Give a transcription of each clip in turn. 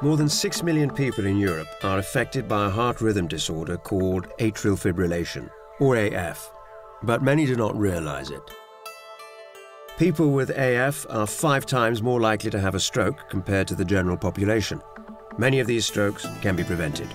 More than 6 million people in Europe are affected by a heart rhythm disorder called atrial fibrillation, or AF, but many do not realize it. People with AF are 5 times more likely to have a stroke compared to the general population. Many of these strokes can be prevented.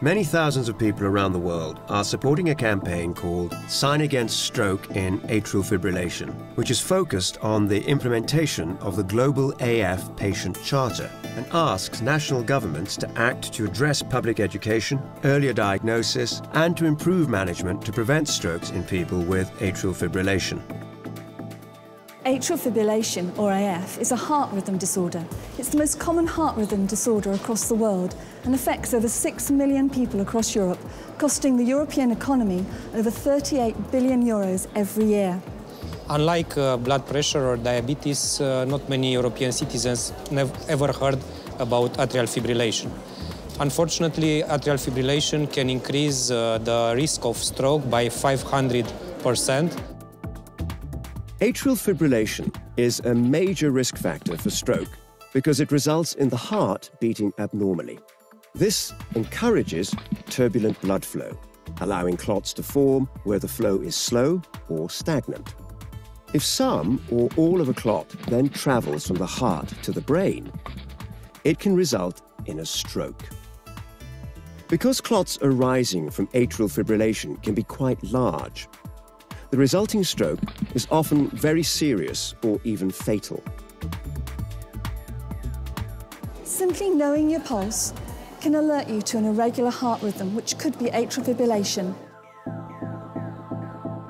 Many thousands of people around the world are supporting a campaign called Sign Against Stroke in Atrial Fibrillation, which is focused on the implementation of the Global AF Patient Charter and asks national governments to act to address public education, earlier diagnosis, and to improve management to prevent strokes in people with atrial fibrillation. Atrial fibrillation, or AF, is a heart rhythm disorder. It's the most common heart rhythm disorder across the world and affects over 6 million people across Europe, costing the European economy over 38 billion euros every year. Unlike blood pressure or diabetes, not many European citizens have ever heard about atrial fibrillation. Unfortunately, atrial fibrillation can increase the risk of stroke by 500%. Atrial fibrillation is a major risk factor for stroke because it results in the heart beating abnormally. This encourages turbulent blood flow, allowing clots to form where the flow is slow or stagnant. If some or all of a clot then travels from the heart to the brain, it can result in a stroke. Because clots arising from atrial fibrillation can be quite large, the resulting stroke is often very serious or even fatal. Simply knowing your pulse can alert you to an irregular heart rhythm, which could be atrial fibrillation.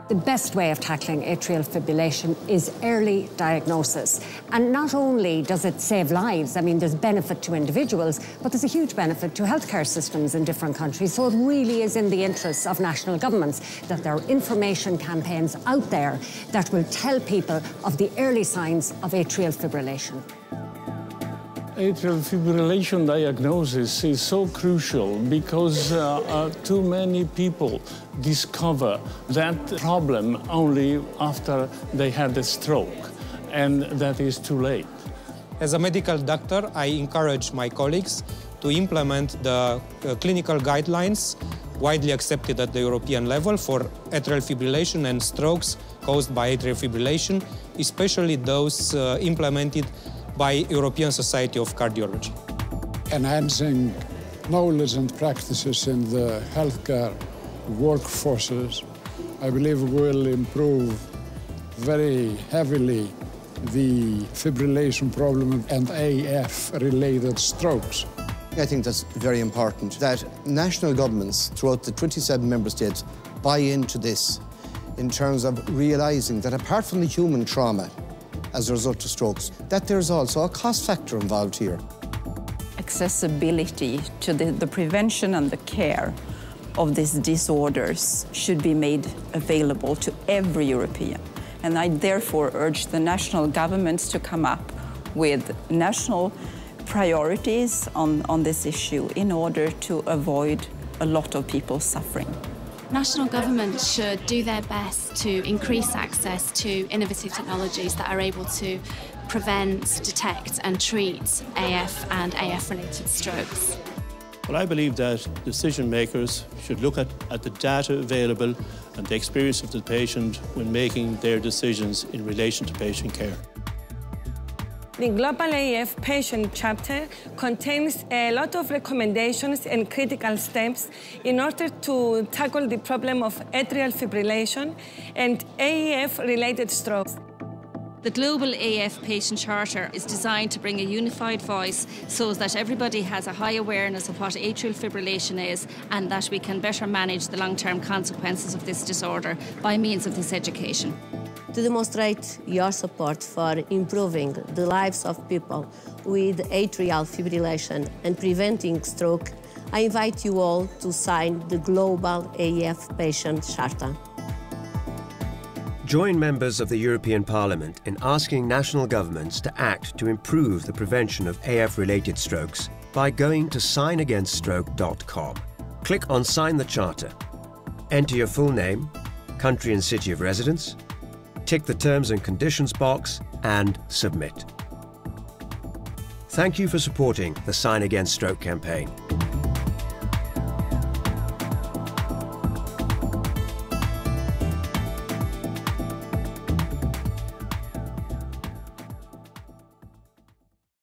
The best way of tackling atrial fibrillation is early diagnosis. And not only does it save lives, I mean, there's benefit to individuals, but there's a huge benefit to healthcare systems in different countries. So it really is in the interests of national governments that there are information campaigns out there that will tell people of the early signs of atrial fibrillation. Atrial fibrillation diagnosis is so crucial because too many people discover that problem only after they had a stroke, and that is too late. As a medical doctor, I encourage my colleagues to implement the clinical guidelines widely accepted at the European level for atrial fibrillation and strokes caused by atrial fibrillation, especially those implemented by European Society of Cardiology. Enhancing knowledge and practices in the healthcare workforces, I believe, will improve very heavily the fibrillation problem and AF-related strokes. I think that's very important, that national governments throughout the 27 member states buy into this in terms of realising that apart from the human trauma as a result of strokes, that there's also a cost factor involved here. Accessibility to the prevention and the care of these disorders should be made available to every European. And I therefore urge the national governments to come up with national priorities on this issue in order to avoid a lot of people suffering. National governments should do their best to increase access to innovative technologies that are able to prevent, detect and treat AF and AF-related strokes. Well, I believe that decision makers should look at the data available and the experience of the patient when making their decisions in relation to patient care. The Global AF Patient Chapter contains a lot of recommendations and critical steps in order to tackle the problem of atrial fibrillation and AF-related strokes. The Global AF Patient Charter is designed to bring a unified voice so that everybody has a high awareness of what atrial fibrillation is and that we can better manage the long-term consequences of this disorder by means of this education. To demonstrate your support for improving the lives of people with atrial fibrillation and preventing stroke, I invite you all to sign the Global AF Patient Charter. Join members of the European Parliament in asking national governments to act to improve the prevention of AF-related strokes by going to signagainststroke.com. Click on Sign the Charter. enter your full name, country and city of residence, tick the terms and conditions box, and submit. Thank you for supporting the Sign Against Stroke campaign.